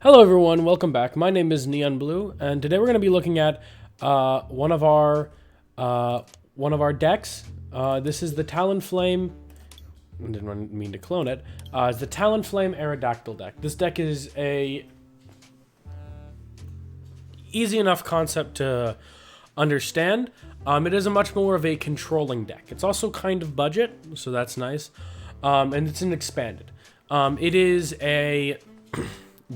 Hello everyone, welcome back. My name is Neon Blue, and today we're going to be looking at one of our decks. This is the Talonflame. I didn't mean to clone it. It's the Talonflame Aerodactyl deck. This deck is a easy enough concept to understand. It is a much more of a controlling deck. It's also kind of budget, so that's nice. And it's an expanded. It is a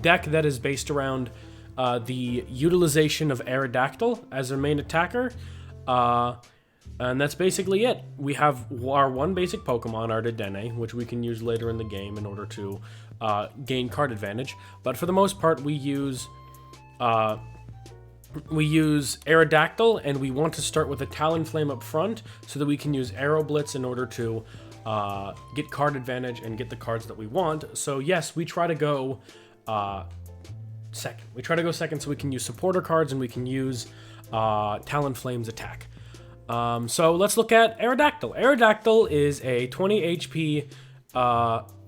deck that is based around the utilization of Aerodactyl as their main attacker. And that's basically it. We have our one basic Pokemon, our Dedenne, which we can use later in the game in order to gain card advantage. But for the most part, we use Aerodactyl, and we want to start with a Talonflame up front so that we can use Aero Blitz in order to get card advantage and get the cards that we want. So yes, we try to go second. We try to go second so we can use supporter cards and we can use Talonflame's attack. So let's look at Aerodactyl. Aerodactyl is a 20 HP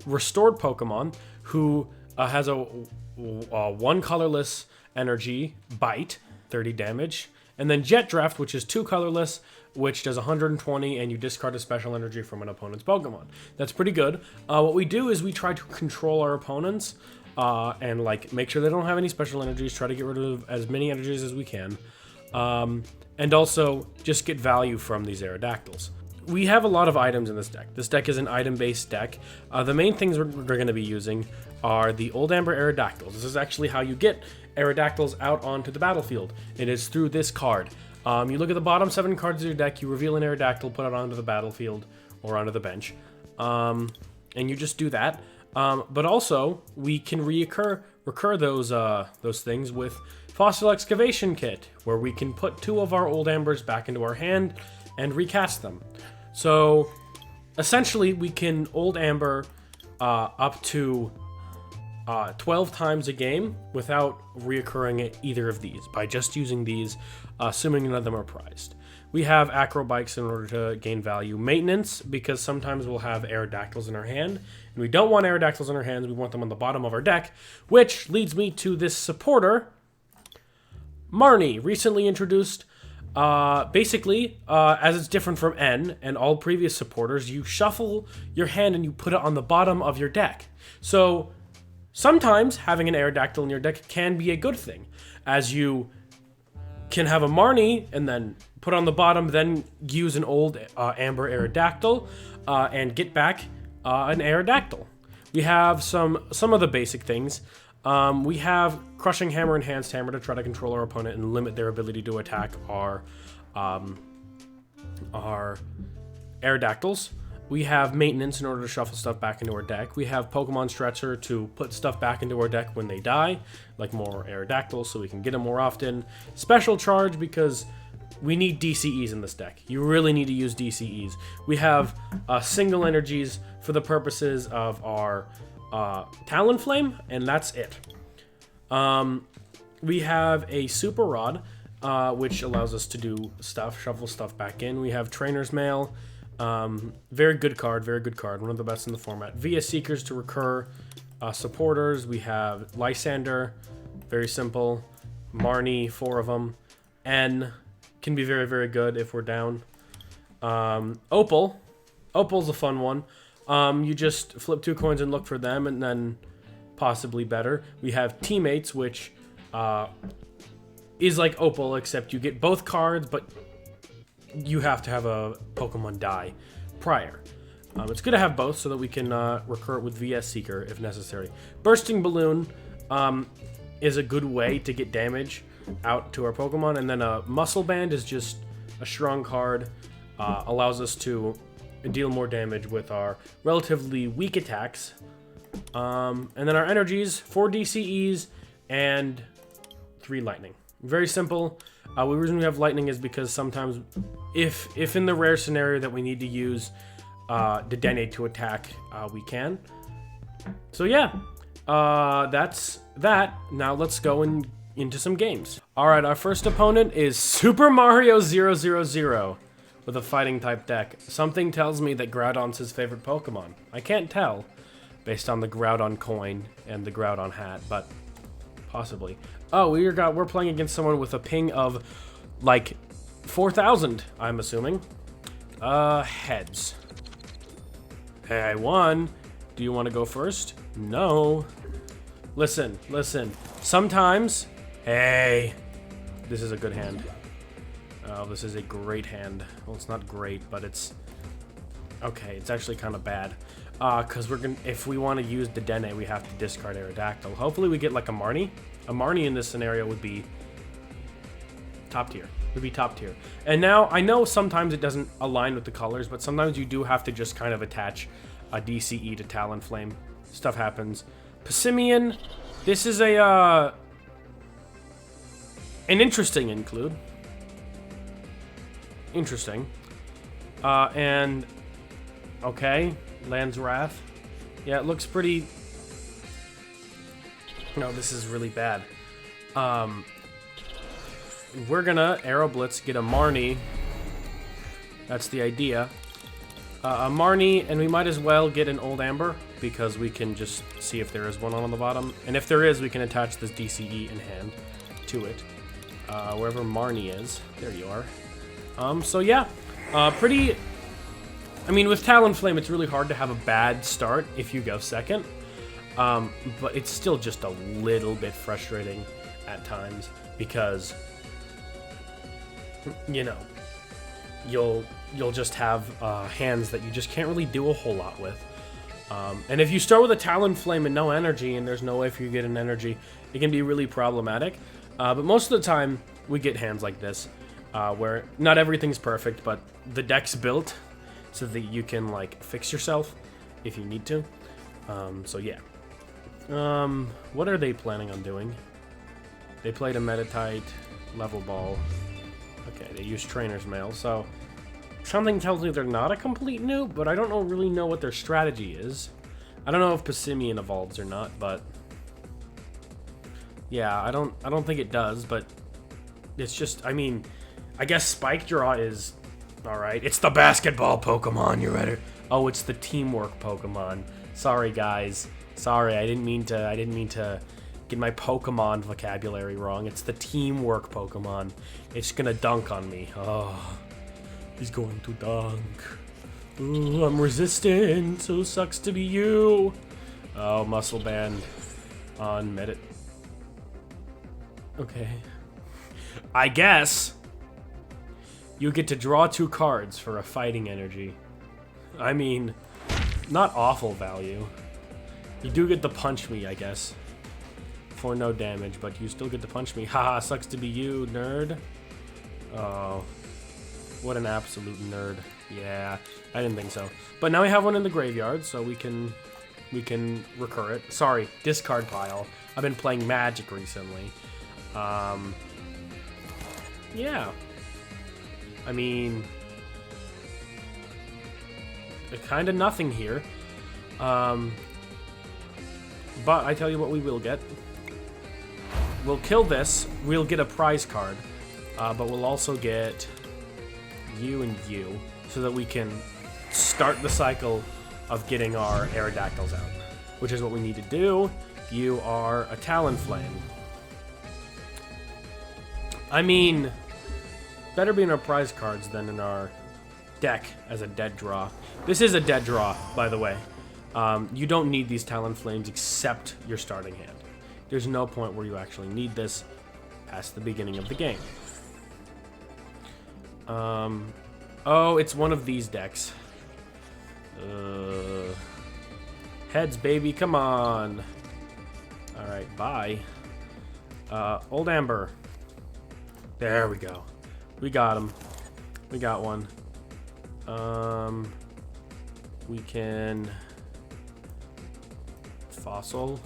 restored Pokemon who has a one colorless energy, bite, 30 damage, and then Jet Draft, which is two colorless, which does 120, and you discard a special energy from an opponent's Pokemon. That's pretty good. What we do is we try to control our opponents and like make sure they don't have any special energies, try to get rid of as many energies as we can, and also just get value from these Aerodactyls. We have a lot of items in this deck. This deck is an item-based deck. The main things we're going to be using are the Old Amber Aerodactyls. This is actually how you get Aerodactyls out onto the battlefield. It is through this card. You look at the bottom 7 cards of your deck, you reveal an Aerodactyl, put it onto the battlefield or onto the bench, and you just do that. But also, we can recur those things with Fossil Excavation Kit, where we can put 2 of our Old Ambers back into our hand and recast them. So, essentially, we can Old Amber up to 12 times a game without reoccurring either of these, by just using these, assuming none of them are prized. We have Acrobikes in order to gain value. Maintenance, because sometimes we'll have Aerodactyls in our hand, and we don't want Aerodactyls in our hands, we want them on the bottom of our deck, which leads me to this supporter, Marnie, recently introduced. Basically, as it's different from N and all previous supporters, you shuffle your hand and you put it on the bottom of your deck. So, sometimes having an Aerodactyl in your deck can be a good thing, as you can have a Marnie and then put on the bottom, then use an Old Amber Aerodactyl and get back an Aerodactyl. We have some of the basic things. We have Crushing Hammer, Enhanced Hammer to try to control our opponent and limit their ability to attack our Aerodactyls. We have Maintenance in order to shuffle stuff back into our deck. We have Pokemon Stretcher to put stuff back into our deck when they die, like more Aerodactyls so we can get them more often. Special Charge, because we need DCEs in this deck. You really need to use DCEs. We have single energies for the purposes of our Talonflame, and that's it. We have a Super Rod, which allows us to do stuff, shuffle stuff back in. We have Trainer's Mail. Very good card, one of the best in the format. VS Seekers to recur supporters. We have Lysander, very simple. Marnie, 4 of them. N can be very, very good if we're down. Opal's a fun one. You just flip 2 coins and look for them, and then possibly better. We have Teammates, which is like Opal, except you get both cards, but you have to have a Pokemon die prior. It's good to have both so that we can recur it with VS Seeker if necessary. Bursting Balloon is a good way to get damage out to our Pokemon, and then a Muscle Band is just a strong card, allows us to deal more damage with our relatively weak attacks. And then our energies, 4 DCEs and 3 lightning. Very simple. The reason we have lightning is because sometimes if in the rare scenario that we need to use Dedenne to attack, we can. So yeah, that's that. Now let's go into some games. Alright, our first opponent is Super Mario 000 with a fighting type deck. Something tells me that Groudon's his favorite Pokemon. I can't tell based on the Groudon coin and the Groudon hat, but Possibly. Oh, we're playing against someone with a ping of, like, 4,000, I'm assuming. Heads. Hey, I won. Do you want to go first? No. Listen. Sometimes... Hey. This is a good hand. Oh, this is a great hand. Well, it's not great, but it's... Okay, it's actually kind of bad. Because if we want to use the Dene, we have to discard Aerodactyl. Hopefully we get, like, a Marnie. A Marnie in this scenario would be... top tier. Would be top tier. And now, I know sometimes it doesn't align with the colors, but sometimes you do have to just kind of attach a DCE to Talonflame. Stuff happens. Passimian. This is a, an interesting include. Interesting. And... Okay. Land's Wrath. Yeah, it looks pretty... No, this is really bad. We're gonna Aero Blitz, get a Marnie. That's the idea. A Marnie, and we might as well get an Old Amber, because we can just see if there is one on the bottom. And if there is, we can attach this DCE in hand to it. Wherever Marnie is. There you are. So yeah. Pretty... I mean, with Talonflame, it's really hard to have a bad start if you go second. But it's still just a little bit frustrating at times, because... You know, you'll just have hands that you just can't really do a whole lot with. And if you start with a Talonflame and no energy, and there's no way for you to get an energy, it can be really problematic. But most of the time, we get hands like this, where not everything's perfect, but the deck's built so that you can, like, fix yourself if you need to. So yeah. What are they planning on doing? They played a Metatite, Level Ball. Okay, they use Trainer's Mail, so something tells me they're not a complete noob, but I don't really know what their strategy is. I don't know if Passimian evolves or not, but yeah, I don't think it does, but it's just, I mean, I guess Spike Draw is alright. It's the basketball Pokemon, you're ready. Oh, it's the teamwork Pokemon. Sorry guys. Sorry, I didn't mean to get my Pokemon vocabulary wrong. It's the teamwork Pokemon. It's gonna dunk on me. Oh, he's going to dunk. Ooh, I'm resistant. So sucks to be you. Oh, Muscle Band on Medit. Okay. I guess you get to draw 2 cards for a fighting energy. I mean, not awful value. You do get to punch me, I guess. For no damage, but you still get to punch me. Haha, sucks to be you, nerd. Oh, what an absolute nerd. Yeah, I didn't think so. But now we have one in the graveyard, so we can recur it. Sorry, discard pile. I've been playing Magic recently. Yeah. I mean, kind of nothing here. But I tell you what we will get. We'll kill this, we'll get a prize card, but we'll also get you and you, so that we can start the cycle of getting our Aerodactyls out, which is what we need to do. You are a Talonflame. I mean, better be in our prize cards than in our deck as a dead draw. This is a dead draw, by the way. You don't need these Talonflames except your starting hand. There's no point where you actually need this past the beginning of the game. Oh, it's one of these decks. Heads, baby, come on. Alright, bye. Old Amber. There we go. We got him. We got one. We can... Fossil.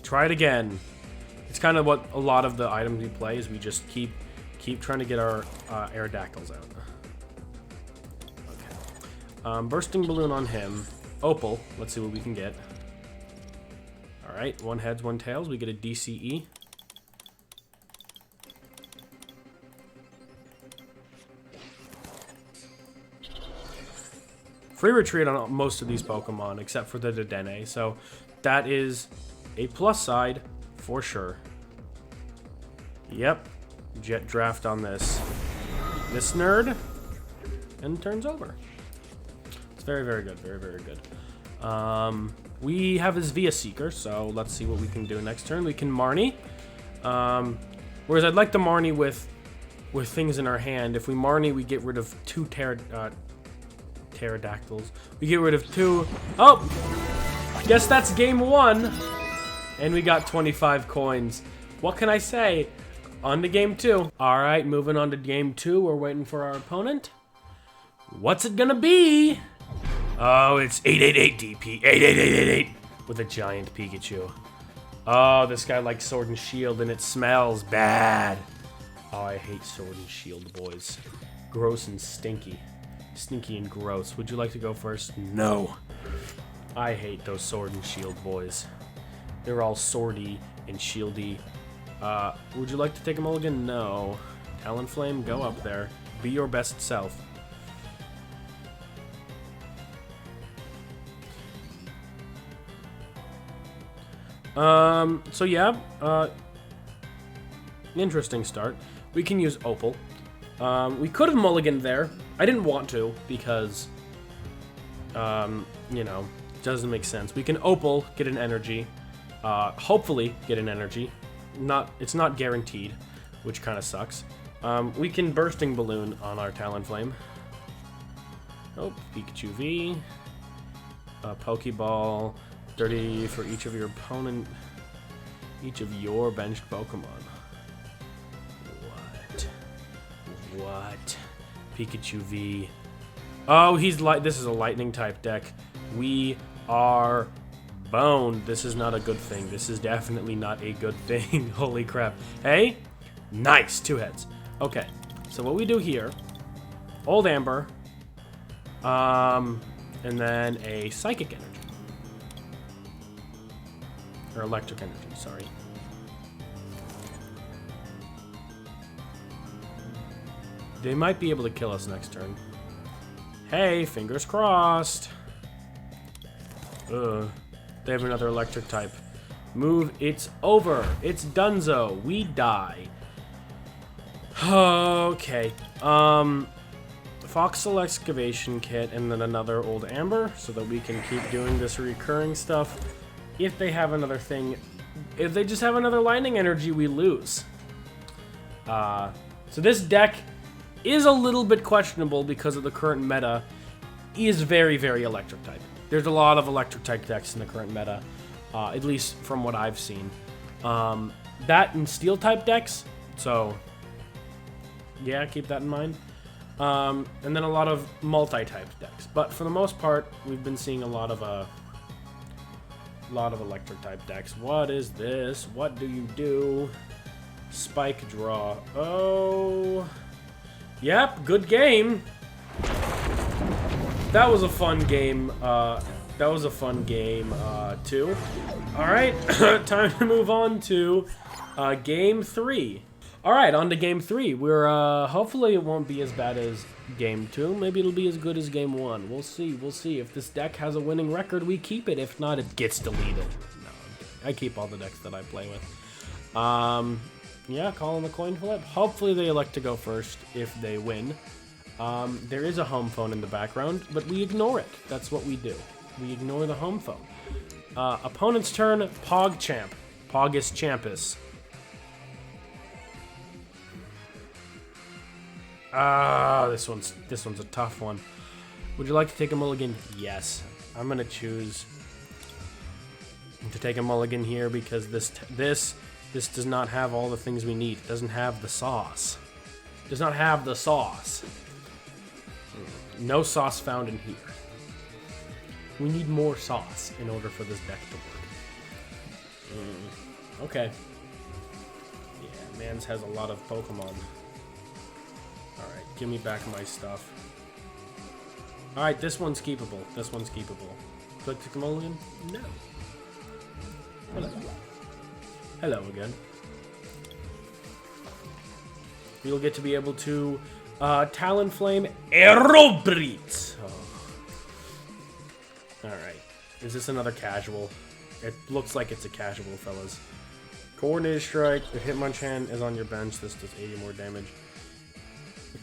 Try it again. It's kind of what a lot of the items we play is. We just keep trying to get our Aerodactyls out. Okay. Bursting Balloon on him. Opal. Let's see what we can get. Alright, 1 heads, 1 tails. We get a DCE. Free retreat on most of these Pokemon, except for the Dedenne. So that is a plus side for sure. Yep. Jet draft on this. This nerd. And turns over. It's very, very good. Very, very good. We have his Via Seeker, so let's see what we can do next turn. We can Marnie. Whereas I'd like to Marnie with things in our hand. If we Marnie, we get rid of 2 pterodactyls. We get rid of 2. Oh! Guess that's game 1. And we got 25 coins. What can I say? On to game 2. Alright, moving on to game 2. We're waiting for our opponent. What's it gonna be? Oh, it's 888 DP. 88888 with a giant Pikachu. Oh, this guy likes Sword and Shield and it smells bad. Oh, I hate Sword and Shield, boys. Gross and stinky. Stinky and gross. Would you like to go first? No. I hate those Sword and Shield boys. They're all swordy and shieldy. Would you like to take a mulligan? No. Talonflame, go up there. Be your best self. So yeah, interesting start. We can use Opal. We could have mulliganed there. I didn't want to because, you know, doesn't make sense. We can Opal, get an energy, hopefully get an energy. It's not guaranteed, which kind of sucks. We can Bursting Balloon on our Talonflame. Oh, Pikachu V. Pokeball. 30 for each of your opponent, each of your benched Pokemon. What? Pikachu V. Oh, this is a lightning type deck. We are boned. This is not a good thing. This is definitely not a good thing. Holy crap. Hey? Nice. 2 heads. Okay. So what we do here, Old Amber, and then a Psychic Energy. Or Electric Energy, sorry. They might be able to kill us next turn. Hey, fingers crossed. Ugh. They have another electric type. Move, it's over. It's donezo. We die. Okay. Foxel Excavation Kit and then another Old Amber so that we can keep doing this recurring stuff. If they have another thing, if they just have another Lightning Energy, we lose. So this deck is a little bit questionable because of the current meta is very, very electric type. There's a lot of electric type decks in the current meta, at least from what I've seen. That and steel type decks, so yeah, keep that in mind. And then a lot of multi-type decks. But for the most part, we've been seeing a lot of electric type decks. What is this? What do you do? Spike draw. Oh. Yep, good game. That was a fun game. Too. Alright, time to move on to game 3. Alright, on to game 3. We're hopefully it won't be as bad as game 2. Maybe it'll be as good as game 1. We'll see. We'll see. If this deck has a winning record, we keep it. If not, it gets deleted. No, I keep all the decks that I play with. Yeah, calling the coin flip. Hopefully they elect to go first if they win. There is a home phone in the background, but we ignore it. That's what we do. We ignore the home phone. Opponent's turn, PogChamp. Pogus Champus. This one's a tough one. Would you like to take a mulligan? Yes. I'm gonna choose to take a mulligan here because this does not have all the things we need. It doesn't have the sauce. It does not have the sauce. No sauce found in here. We need more sauce in order for this deck to work. Okay. Yeah, Mans has a lot of Pokemon. Alright, give me back my stuff. Alright, this one's keepable. This one's keepable. Would you like to come mulligan? No. Hello. Hello again. You'll get to be able to Talonflame Aerodactyl. Oh. Alright. Is this another casual? It looks like it's a casual, fellas. Coordinated strike. If Hitmonchan is on your bench, this does 80 more damage.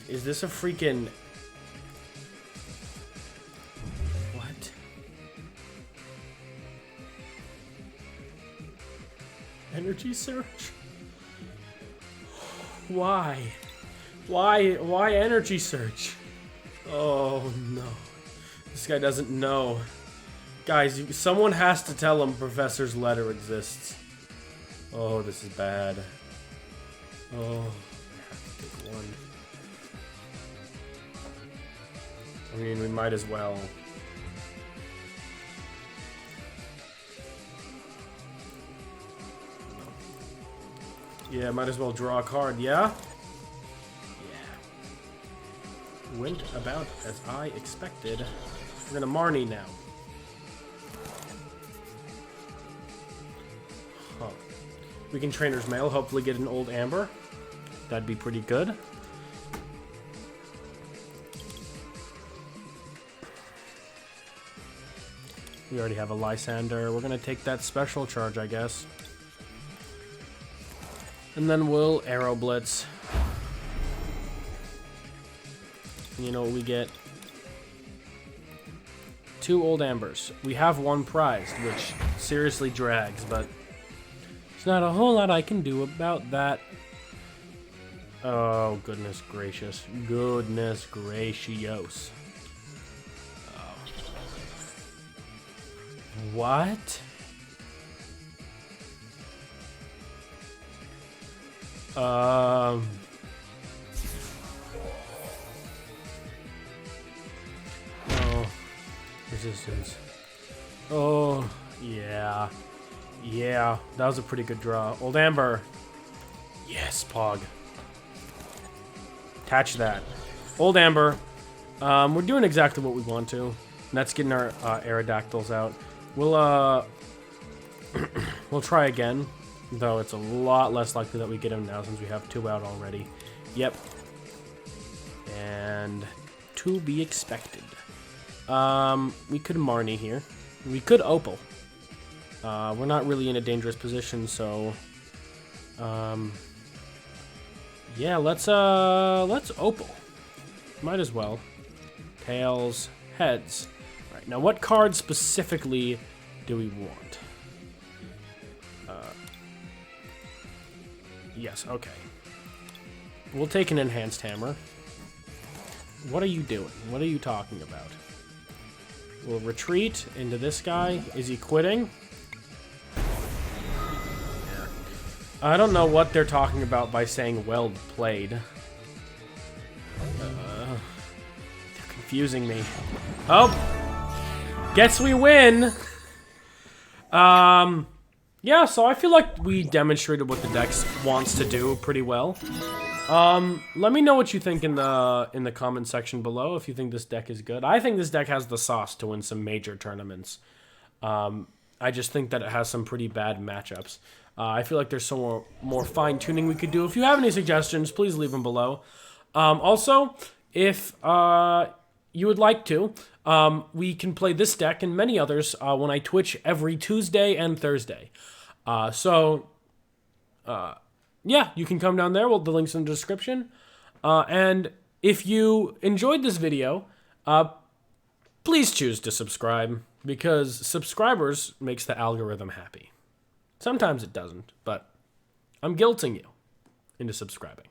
Is this a freaking... What? Energy Surge? Why? Why Energy Surge? Oh, no. This guy doesn't know. Guys, someone has to tell him Professor's letter exists. Oh, this is bad. Oh, I have to take one. I mean, we might as well. Yeah, might as well draw a card, yeah? Yeah. Went about as I expected. We're gonna Marnie now. Huh. We can Trainer's Mail, hopefully get an old Amber. That'd be pretty good. We already have a Lysander. We're gonna take that special charge, I guess. And then we'll Aero Blitz. You know what we get? 2 old Ambers. We have 1 prized, which seriously drags, but there's not a whole lot I can do about that. Oh, goodness gracious. Goodness gracious. What? Oh, resistance. Oh, yeah. Yeah, that was a pretty good draw. Old Amber. Yes, Pog. Attach that. Old Amber. We're doing exactly what we want to. And that's getting our Aerodactyls out. We'll we'll try again, though it's a lot less likely that we get him now since we have 2 out already. Yep. And to be expected. We could Marnie here. We could Opal. We're not really in a dangerous position, so yeah, let's Opal. Might as well. Tails, heads. Right, now what card specifically do we want? Yes, okay. We'll take an Enhanced Hammer. What are you doing? What are you talking about? We'll retreat into this guy. Is he quitting? I don't know what they're talking about by saying well played. They're confusing me. Oh! Guess we win! Yeah, so I feel like we demonstrated what the deck wants to do pretty well. Let me know what you think in the comment section below if you think this deck is good. I think this deck has the sauce to win some major tournaments. I just think that it has some pretty bad matchups. I feel like there's some more fine-tuning we could do. If you have any suggestions, please leave them below. Also, if you would like to, we can play this deck and many others when I Twitch every Tuesday and Thursday. Yeah, you can come down there. The link's in the description. And if you enjoyed this video, please choose to subscribe, because subscribers makes the algorithm happy. Sometimes it doesn't, but I'm guilting you into subscribing.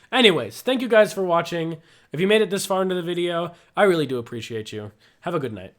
Anyways, thank you guys for watching. If you made it this far into the video, I really do appreciate you. Have a good night.